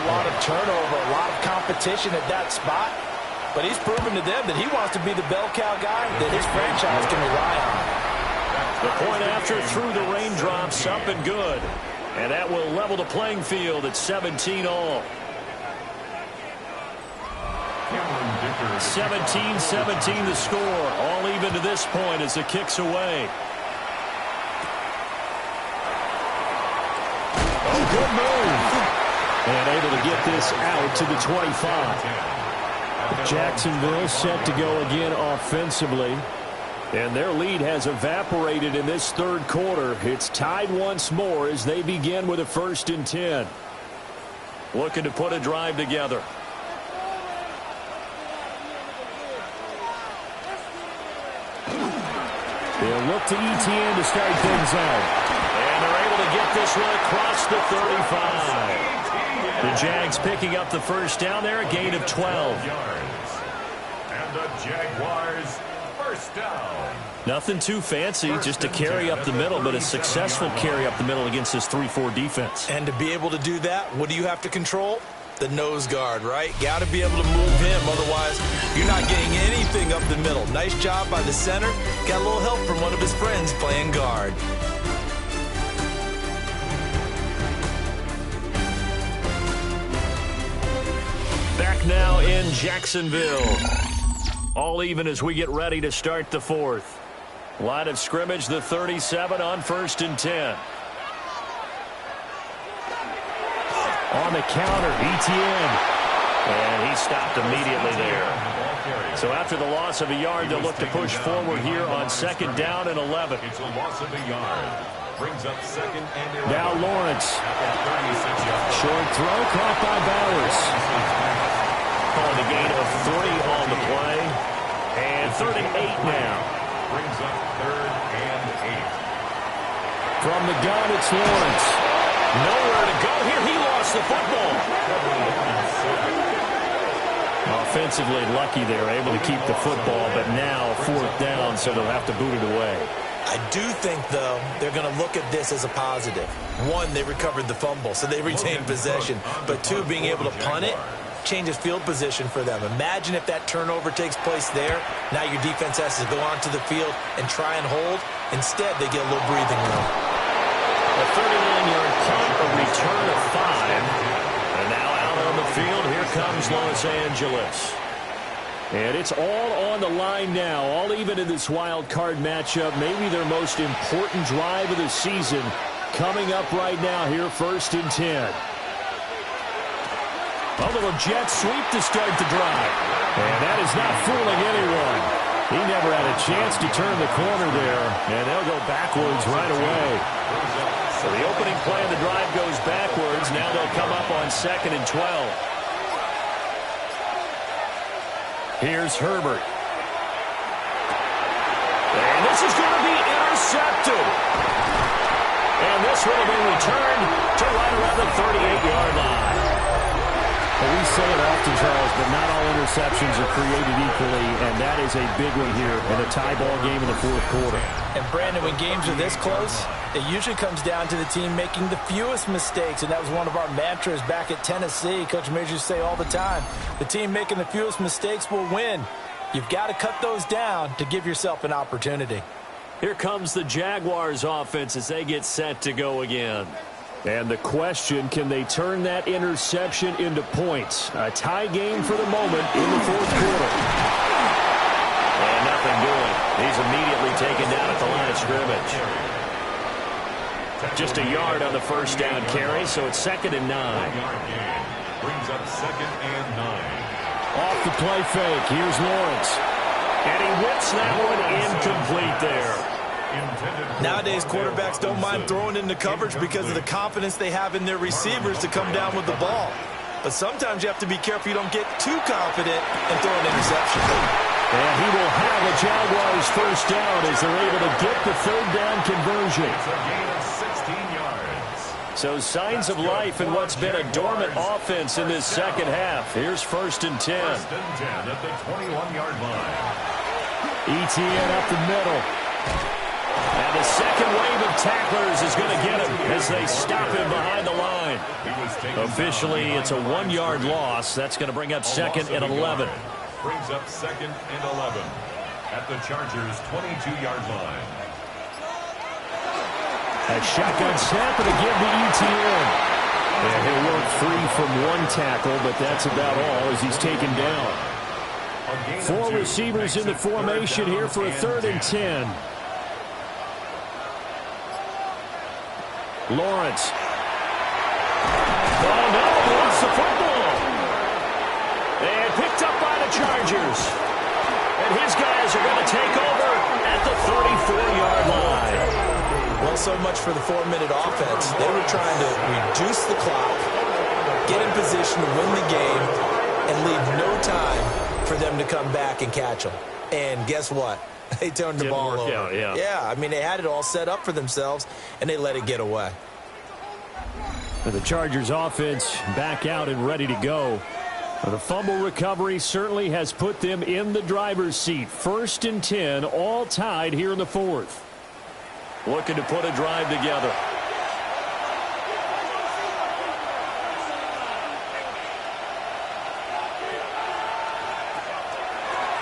a lot of turnover, a lot of competition at that spot. But he's proven to them that he wants to be the bell cow guy that his franchise can rely on. The point after through the raindrops, up and good. And that will level the playing field at 17 all. 17-17 the score. All even to this point as the kick's away. Oh, good move. And able to get this out to the 25. Jacksonville set to go again offensively. And their lead has evaporated in this third quarter. It's tied once more as they begin with a 1st and 10. Looking to put a drive together. They'll look to ETN to start things out. And they're able to get this one across the 35. The Jags picking up the first down there, a gain of 12. And the Jaguars first down. Nothing too fancy, just a carry up the middle, but a successful carry up the middle against this 3-4 defense. And to be able to do that, what do you have to control? The nose guard, right? Got to be able to move him, otherwise you're not getting anything up the middle. Nice job by the center. Got a little help from one of his friends playing guard. Back now in Jacksonville. All even as we get ready to start the fourth. Line of scrimmage, the 37 on 1st and 10. On the counter, ETN. And he stopped immediately there. So after the loss of a yard, they'll look to push forward here on 2nd down and 11. It's a loss of a yard. Brings up 2nd and 11. Now Lawrence. Short throw caught by Bowers. Calling a gain of 3 on the play. And 3rd and 8 now. Brings up 3rd and 8. From the gun, it's Lawrence. Nowhere to go here. He lost the football. Offensively lucky they're able to keep the football, but now 4th down, so they'll have to boot it away. I do think, though, they're going to look at this as a positive. 1, they recovered the fumble, so they retained possession. But 2, being able to punt it changes field position for them. Imagine if that turnover takes place there. Now your defense has to go onto the field and try and hold. Instead, they get a little breathing room. A 39-yard punt, a return of 5. And now out on the field, here comes Los Angeles. And it's all on the line now, all even in this wild card matchup. Maybe their most important drive of the season coming up right now here, 1st and 10. A little jet sweep to start the drive. And that is not fooling anyone. He never had a chance to turn the corner there, and they'll go backwards right away. So the opening play of the drive goes backwards. Now they'll come up on 2nd and 12. Here's Herbert. And this is going to be intercepted. And this will have been returned to right around the 38-yard line. Well, we say it often, Charles, but not all interceptions are created equally, and that is a big one here in a tie ball game in the 4th quarter. And, Brandon, when games are this close, it usually comes down to the team making the fewest mistakes, and that was one of our mantras back at Tennessee. Coach Majors used to say all the time, the team making the fewest mistakes will win. You've got to cut those down to give yourself an opportunity. Here comes the Jaguars offense as they get set to go again. And the question, can they turn that interception into points? A tie game for the moment in the 4th quarter. And nothing doing. He's immediately taken down at the line of scrimmage. Just a yard on the 1st down carry, so it's 2nd and 9. Brings up 2nd and 9. Off the play fake, here's Lawrence. And he whips that one incomplete there. Nowadays, quarterbacks don't mind throwing into coverage because of the confidence they have in their receivers to come down with the ball. But sometimes you have to be careful you don't get too confident and throw an interception. And he will have a Jaguars first down as they're able to get the 3rd down conversion. It's a gain of 16 yards. So signs of life in what's been a dormant offense in this second half. Here's 1st and 10. 1st and 10 at the 21-yard line. ETN up the middle. And the second wave of tacklers is going to get him as they stop him behind the line. line. Officially, it's a 1-yard loss. That's going to bring up second and 11. Brings up second and 11 at the Chargers' 22-yard line. A shotgun snap and a give to ETN. And he'll work free from one tackle, but that's about all as he's taken down. 4 receivers in the formation here for a 3rd and 10. Lawrence. Oh, no, lost the football. And picked up by the Chargers. And his guys are going to take over at the 34-yard line. Well, so much for the 4-minute offense. They were trying to reduce the clock, get in position to win the game, and leave no time for them to come back and catch them. And guess what? They turned the ball over. Out, yeah. Yeah, I mean, they had it all set up for themselves, and they let it get away. And the Chargers offense back out and ready to go. The fumble recovery certainly has put them in the driver's seat. 1st and 10, all tied here in the 4th. Looking to put a drive together.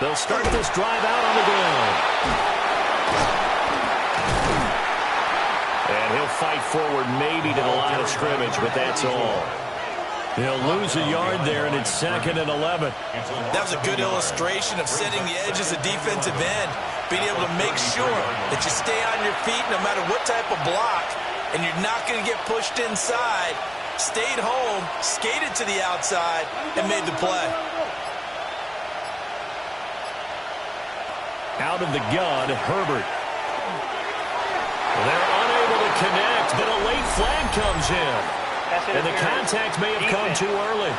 They'll start this drive out on the ground. And he'll fight forward maybe to the line of scrimmage, but that's all. He'll lose a yard there, and it's 2nd and 11. That was a good illustration of setting the edge as a defensive end, being able to make sure that you stay on your feet no matter what type of block, and you're not going to get pushed inside. Stayed home, skated to the outside, and made the play. Out of the gun, Herbert. They're unable to connect, but a late flag comes in. And the contact may have come too early.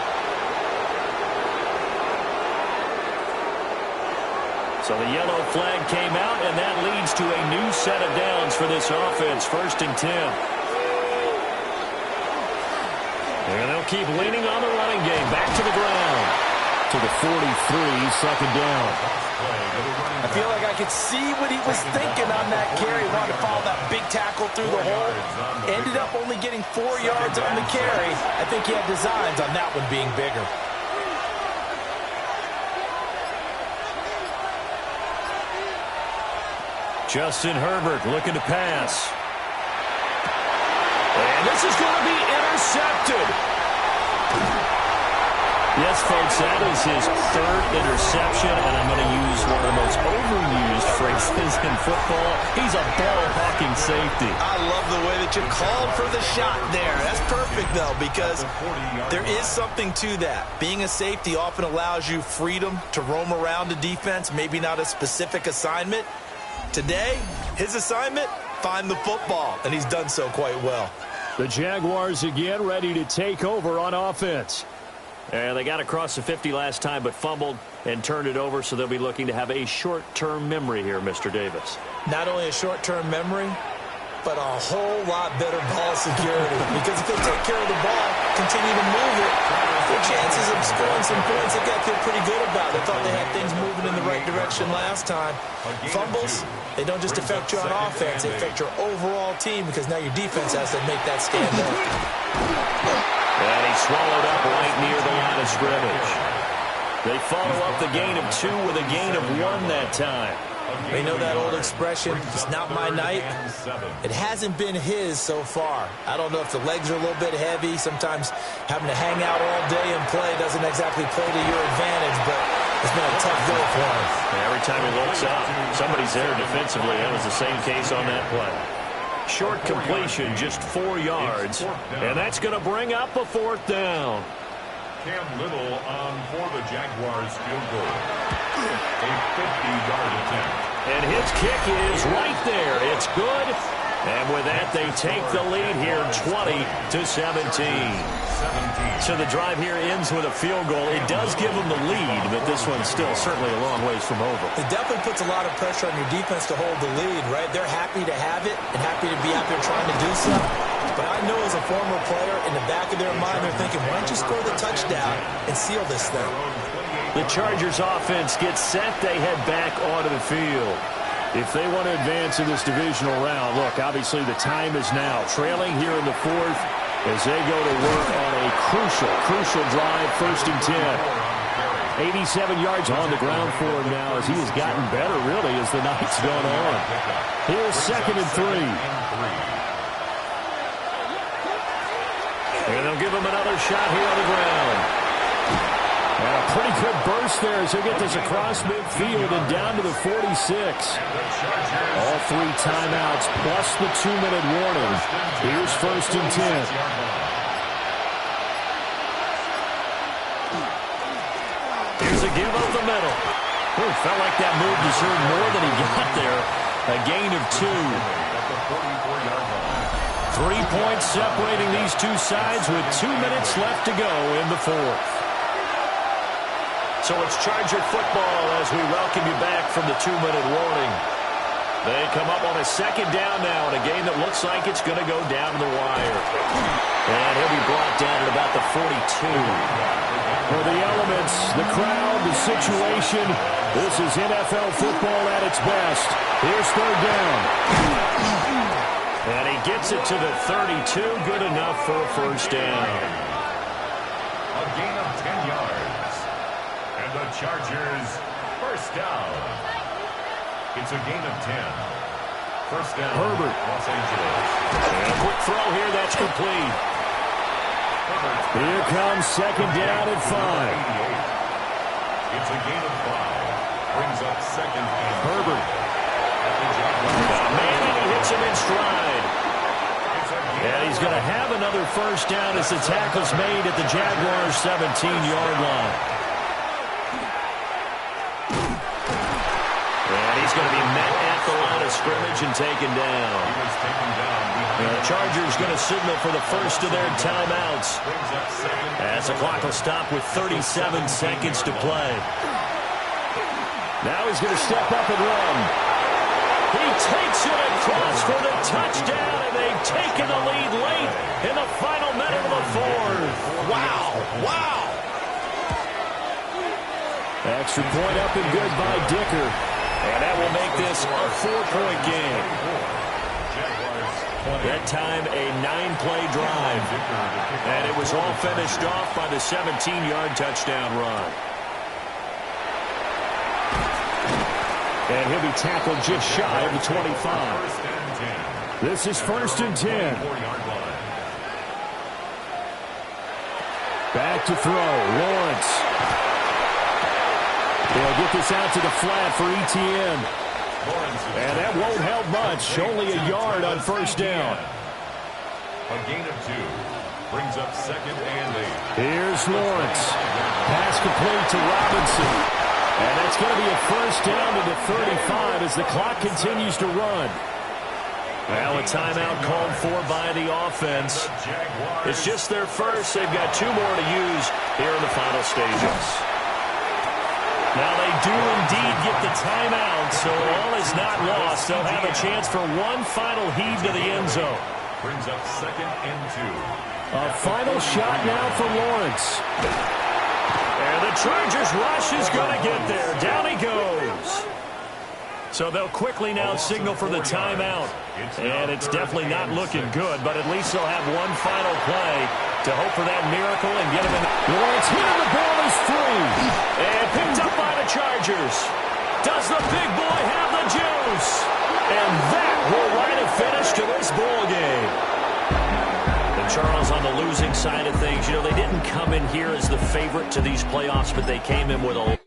So the yellow flag came out, and that leads to a new set of downs for this offense. 1st and 10. And they'll keep leaning on the running game. Back to the ground. To the 43, 2nd down. I feel like I could see what he was thinking on that carry. Wanted to follow that big tackle through the hole. Ended up only getting 4 yards on the carry. I think he had designs on that one being bigger. Justin Herbert looking to pass. And this is going to be intercepted. Yes, folks, that is his 3rd interception, and I'm going to use one of the most overused phrases in football. He's a ball-hawking safety. I love the way that you called for the shot there. That's perfect, though, because there is something to that. Being a safety often allows you freedom to roam around the defense, maybe not a specific assignment. Today, his assignment, find the football, and he's done so quite well. The Jaguars again ready to take over on offense. And they got across the 50 last time, but fumbled and turned it over, so they'll be looking to have a short-term memory here, Mr. Davis. Not only a short-term memory, but a whole lot better ball security. Because if they take care of the ball, continue to move it, their chances of scoring some points, they got to feel pretty good about it. They thought they had things moving in the right direction last time. Fumbles, they don't just affect you on offense, they affect your overall team, because now your defense has to make that stand up. And he swallowed up right near the line of scrimmage. They follow up the gain of 2 with a gain of 1 that time. You know that old expression, it's not my night? It hasn't been his so far. I don't know if the legs are a little bit heavy. Sometimes having to hang out all day and play doesn't exactly play to your advantage, but it's been a tough go for him. Every time he looks up, somebody's there defensively. That was the same case on that play. Short completion, just 4 yards, and that's going to bring up a 4th down. Cam Little on for the Jaguars field goal. A 50-yard attempt. And his kick is right there. It's good. And with that, they take the lead here 20-17. So the drive here ends with a field goal. It does give them the lead, but this one's still certainly a long ways from over. It definitely puts a lot of pressure on your defense to hold the lead, right? They're happy to have it and happy to be out there trying to do so. But I know as a former player, in the back of their mind, they're thinking, why don't you score the touchdown and seal this thing? The Chargers offense gets set. They head back onto the field. If they want to advance in this divisional round, look, obviously the time is now. Trailing here in the 4th, as they go to work on a crucial drive, 1st and 10. 87 yards on the ground for him now as he has gotten better, really, as the night's gone on. Here's 2nd and 3. And they'll give him another shot here on the ground. And a pretty good burst there as he'll get this across midfield and down to the 46. All 3 timeouts plus the 2-minute warning. Here's 1st and 10. Here's a give up the middle. Ooh, felt like that move deserved more than he got there. A gain of 2. 3 points separating these two sides with 2 minutes left to go in the 4th. So it's Charger football as we welcome you back from the 2-minute warning. They come up on a 2nd down now in a game that looks like it's going to go down to the wire. And he'll be brought down at about the 42. For the elements, the crowd, the situation, this is NFL football at its best. Here's 3rd down. And he gets it to the 32. Good enough for a 1st down. A gain of 10 yards. And the Chargers, 1st down. It's a gain of 10. 1st down, Herbert. Los Angeles. And a quick throw here, that's complete. Here comes 2nd down and 5. It's a gain of 5. Brings up 2nd and Herbert. Man, and he hits him in stride. And he's going to have another 1st down as the tackle's made at the Jaguars' 17-yard line. And he's going to be met at the line of scrimmage and taken down. And the Chargers going to signal for the first of their timeouts as the clock will stop with 37 seconds to play. Now he's going to step up and run. He takes it across for the touchdown, and they've taken the lead late in the final minute of the 4th. Wow. Wow. Extra point up and good by Dicker. And that will make this a 4-point game. That time a 9-play drive. And it was all finished off by the 17-yard touchdown run. And he'll be tackled just shy of the 25. This is 1st and 10. Back to throw. Lawrence. They'll get this out to the flat for ETN. And that won't help much. Only a yard on 1st down. A gain of 2. Brings up 2nd and 8. Here's Lawrence. Pass complete to Robinson. And that's going to be a 1st down to the 35 as the clock continues to run. Well, a timeout called for by the offense. It's just their first. They've got 2 more to use here in the final stages. Now they do indeed get the timeout, so all is not lost. They'll have a chance for one final heave to the end zone. Brings up 2nd and 2. A final shot now for Lawrence. And the Chargers rush is going to get there. Down he goes. So they'll quickly now signal for the timeout. And it's definitely not looking good, but at least they'll have one final play to hope for that miracle and get him in. Lawrence here, the ball is free. And picked up by the Chargers. Does the big boy have the juice? And that will write a finish to this ball game. And Charles, on the losing side of things, you know, they didn't come in here as the favorite to these playoffs, but they came in with a